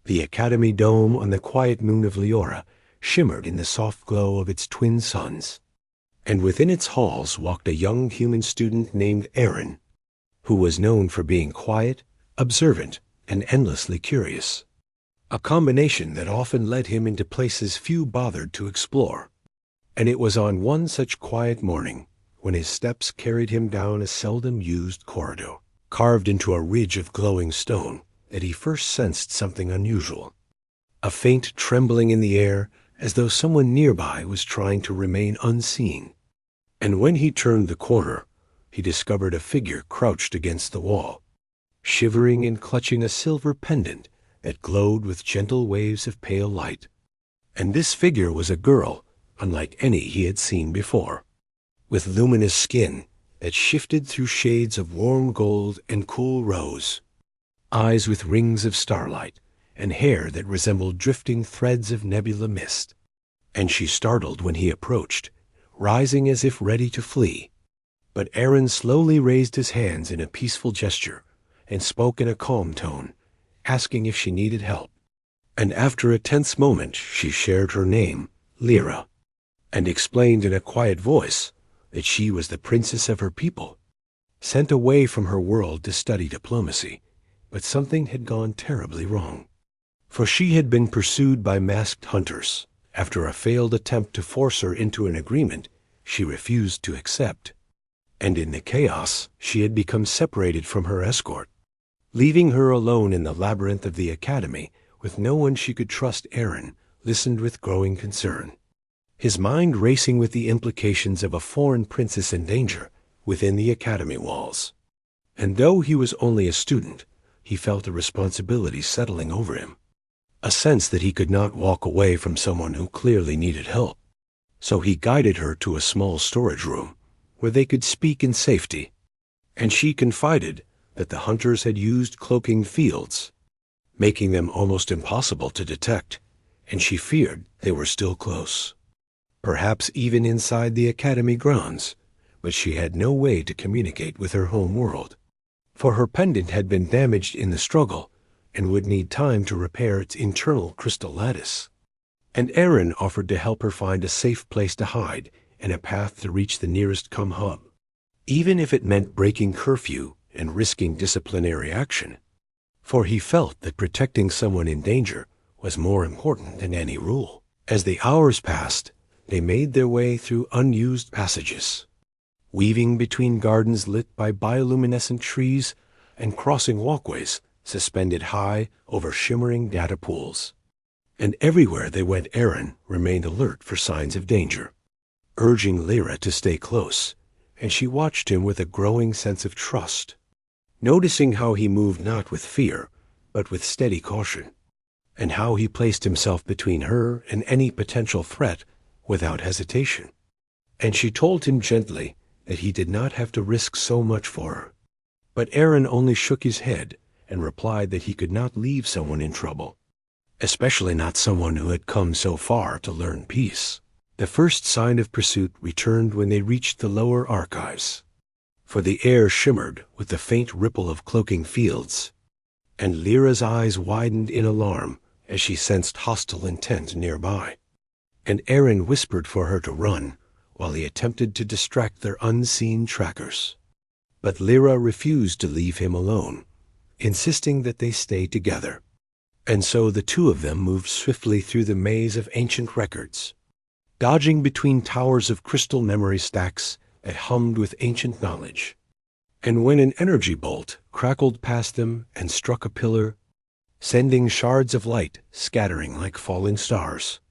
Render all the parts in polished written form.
The Academy dome on the quiet moon of Leora shimmered in the soft glow of its twin suns, and within its halls walked a young human student named Aaron, who was known for being quiet, observant, and endlessly curious, a combination that often led him into places few bothered to explore. And it was on one such quiet morning, when his steps carried him down a seldom-used corridor, carved into a ridge of glowing stone, that he first sensed something unusual. A faint trembling in the air, as though someone nearby was trying to remain unseen. And when he turned the corner, he discovered a figure crouched against the wall, shivering and clutching a silver pendant that glowed with gentle waves of pale light. And this figure was a girl, unlike any he had seen before, with luminous skin that shifted through shades of warm gold and cool rose, eyes with rings of starlight, and hair that resembled drifting threads of nebula mist. And she startled when he approached, rising as if ready to flee. But Aaron slowly raised his hands in a peaceful gesture and spoke in a calm tone, asking if she needed help. And after a tense moment, she shared her name, Lyra, and explained in a quiet voice that she was the princess of her people, sent away from her world to study diplomacy. But something had gone terribly wrong, for she had been pursued by masked hunters. After a failed attempt to force her into an agreement she refused to accept, and in the chaos she had become separated from her escort, leaving her alone in the labyrinth of the academy with no one she could trust. Aaron listened with growing concern, his mind racing with the implications of a foreign princess in danger within the academy walls. And though he was only a student, he felt a responsibility settling over him, a sense that he could not walk away from someone who clearly needed help. So he guided her to a small storage room where they could speak in safety, and she confided that the hunters had used cloaking fields, making them almost impossible to detect, and she feared they were still close, perhaps even inside the academy grounds, but she had no way to communicate with her home world, for her pendant had been damaged in the struggle and would need time to repair its internal crystal lattice. And Aaron offered to help her find a safe place to hide and a path to reach the nearest hub, even if it meant breaking curfew and risking disciplinary action, for he felt that protecting someone in danger was more important than any rule. As the hours passed, they made their way through unused passages, weaving between gardens lit by bioluminescent trees and crossing walkways suspended high over shimmering data pools. And everywhere they went, Aaron remained alert for signs of danger, urging Lyra to stay close, and she watched him with a growing sense of trust, noticing how he moved not with fear, but with steady caution, and how he placed himself between her and any potential threat without hesitation. And she told him gently that he did not have to risk so much for her. But Aaron only shook his head and replied that he could not leave someone in trouble, especially not someone who had come so far to learn peace. The first sign of pursuit returned when they reached the lower archives, for the air shimmered with the faint ripple of cloaking fields, and Lyra's eyes widened in alarm as she sensed hostile intent nearby. And Aaron whispered for her to run while he attempted to distract their unseen trackers. But Lyra refused to leave him alone, insisting that they stay together. And so the two of them moved swiftly through the maze of ancient records, dodging between towers of crystal memory stacks that hummed with ancient knowledge. And when an energy bolt crackled past them and struck a pillar, sending shards of light scattering like falling stars,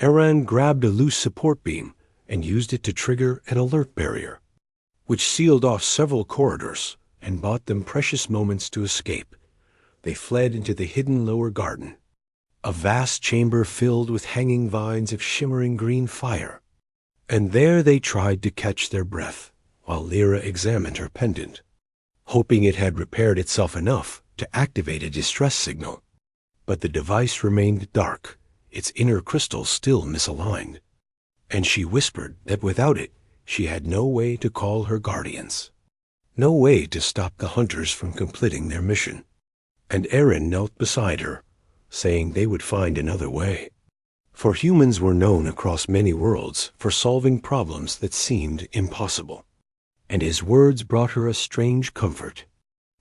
Aaron grabbed a loose support beam and used it to trigger an alert barrier, which sealed off several corridors and bought them precious moments to escape. They fled into the hidden lower garden, a vast chamber filled with hanging vines of shimmering green fire. And there they tried to catch their breath while Lyra examined her pendant, hoping it had repaired itself enough to activate a distress signal. But the device remained dark, its inner crystals still misaligned, and she whispered that without it she had no way to call her guardians, no way to stop the hunters from completing their mission. And Aaron knelt beside her, saying they would find another way. For humans were known across many worlds for solving problems that seemed impossible. And his words brought her a strange comfort,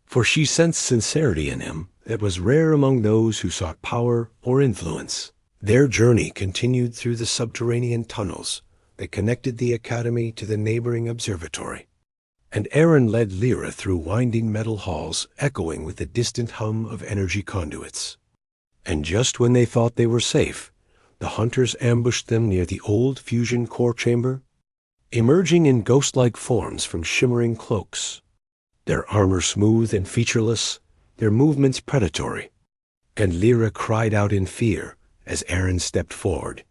for she sensed sincerity in him that was rare among those who sought power or influence. Their journey continued through the subterranean tunnels that connected the academy to the neighboring observatory. And Aaron led Lyra through winding metal halls echoing with the distant hum of energy conduits. And just when they thought they were safe, the hunters ambushed them near the old fusion core chamber, emerging in ghost-like forms from shimmering cloaks, their armor smooth and featureless, their movements predatory. And Lyra cried out in fear as Aaron stepped forward,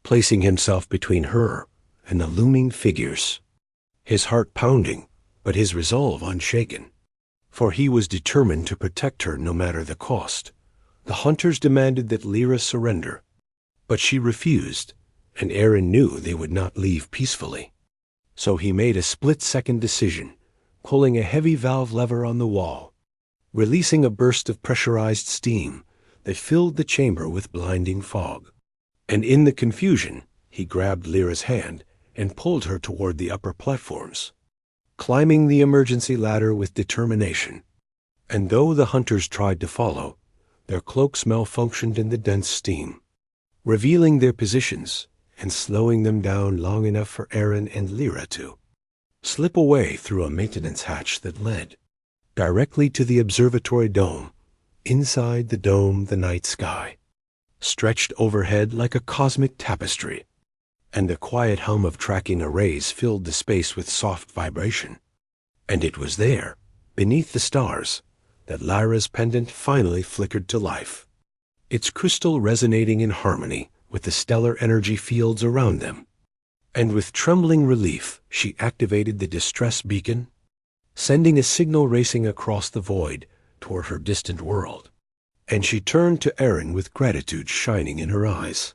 placing himself between her and the looming figures, his heart pounding, but his resolve unshaken. For he was determined to protect her no matter the cost. The hunters demanded that Lyra surrender, but she refused, and Aaron knew they would not leave peacefully. So he made a split-second decision, pulling a heavy valve lever on the wall, releasing a burst of pressurized steam that filled the chamber with blinding fog. And in the confusion, he grabbed Lyra's hand and pulled her toward the upper platforms, climbing the emergency ladder with determination. And though the hunters tried to follow, their cloaks malfunctioned in the dense steam, revealing their positions and slowing them down long enough for Aaron and Lyra to slip away through a maintenance hatch that led directly to the observatory dome. Inside the dome, the night sky stretched overhead like a cosmic tapestry, and the quiet hum of tracking arrays filled the space with soft vibration. And it was there, beneath the stars, that Lyra's pendant finally flickered to life, its crystal resonating in harmony with the stellar energy fields around them. And with trembling relief, she activated the distress beacon, sending a signal racing across the void toward her distant world. And she turned to Aaron with gratitude shining in her eyes,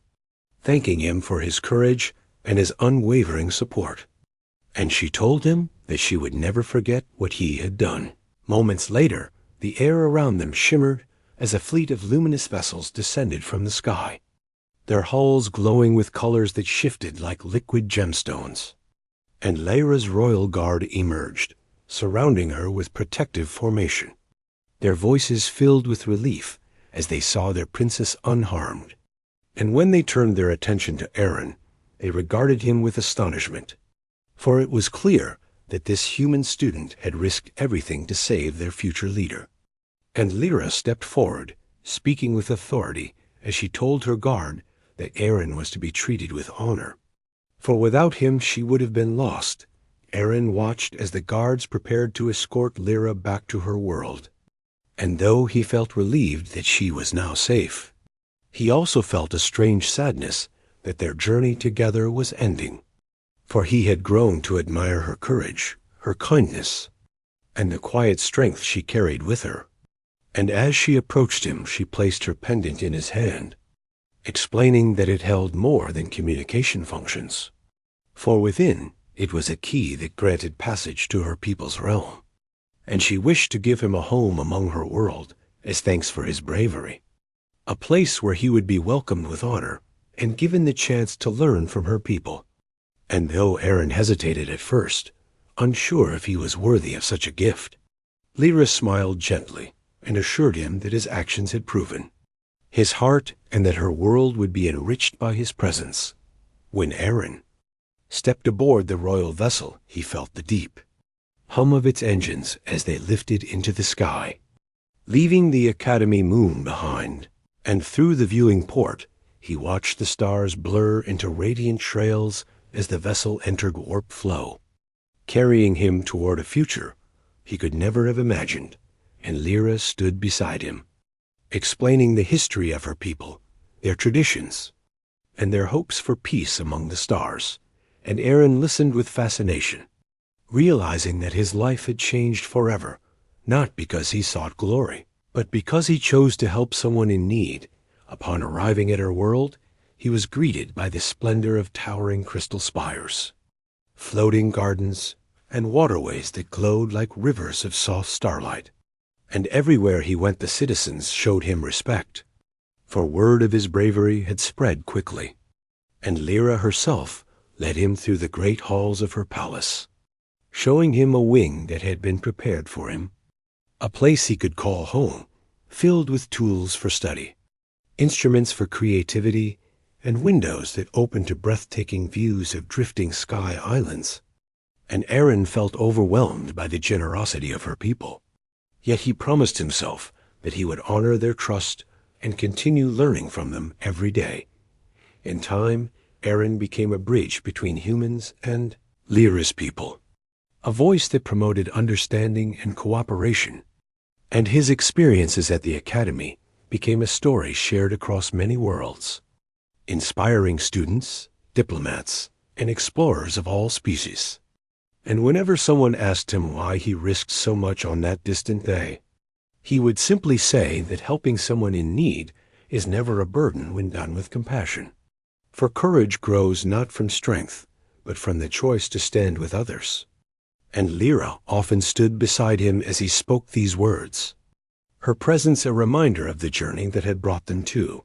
thanking him for his courage and his unwavering support. And she told him that she would never forget what he had done. Moments later, the air around them shimmered as a fleet of luminous vessels descended from the sky, their hulls glowing with colors that shifted like liquid gemstones. And Lyra's royal guard emerged, surrounding her with protective formation, their voices filled with relief as they saw their princess unharmed. And when they turned their attention to Aaron, they regarded him with astonishment, for it was clear that this human student had risked everything to save their future leader. And Lyra stepped forward, speaking with authority as she told her guard that Aaron was to be treated with honor. For without him she would have been lost. Aaron watched as the guards prepared to escort Lyra back to her world. And though he felt relieved that she was now safe, he also felt a strange sadness that their journey together was ending. For he had grown to admire her courage, her kindness, and the quiet strength she carried with her. And as she approached him, she placed her pendant in his hand, explaining that it held more than communication functions. For within, it was a key that granted passage to her people's realm, and she wished to give him a home among her world as thanks for his bravery, a place where he would be welcomed with honor and given the chance to learn from her people. And though Aaron hesitated at first, unsure if he was worthy of such a gift, Lyra smiled gently and assured him that his actions had proven his heart and that her world would be enriched by his presence. When Aaron stepped aboard the royal vessel, he felt the deep hum of its engines as they lifted into the sky, leaving the Academy moon behind. And through the viewing port, he watched the stars blur into radiant trails as the vessel entered warp flow, carrying him toward a future he could never have imagined. And Lyra stood beside him, explaining the history of her people, their traditions, and their hopes for peace among the stars. And Aaron listened with fascination, realizing that his life had changed forever, not because he sought glory, but because he chose to help someone in need. Upon arriving at her world, he was greeted by the splendor of towering crystal spires, floating gardens, and waterways that glowed like rivers of soft starlight. And everywhere he went, the citizens showed him respect, for word of his bravery had spread quickly, and Lyra herself led him through the great halls of her palace, showing him a wing that had been prepared for him, a place he could call home, filled with tools for study, instruments for creativity, and windows that opened to breathtaking views of drifting sky islands. And Aaron felt overwhelmed by the generosity of her people. Yet he promised himself that he would honor their trust and continue learning from them every day. In time, Aaron became a bridge between humans and Lyra's people, a voice that promoted understanding and cooperation. And his experiences at the academy became a story shared across many worlds, inspiring students, diplomats, and explorers of all species. And whenever someone asked him why he risked so much on that distant day, he would simply say that helping someone in need is never a burden when done with compassion. For courage grows not from strength, but from the choice to stand with others. And Lyra often stood beside him as he spoke these words, her presence a reminder of the journey that had brought them two.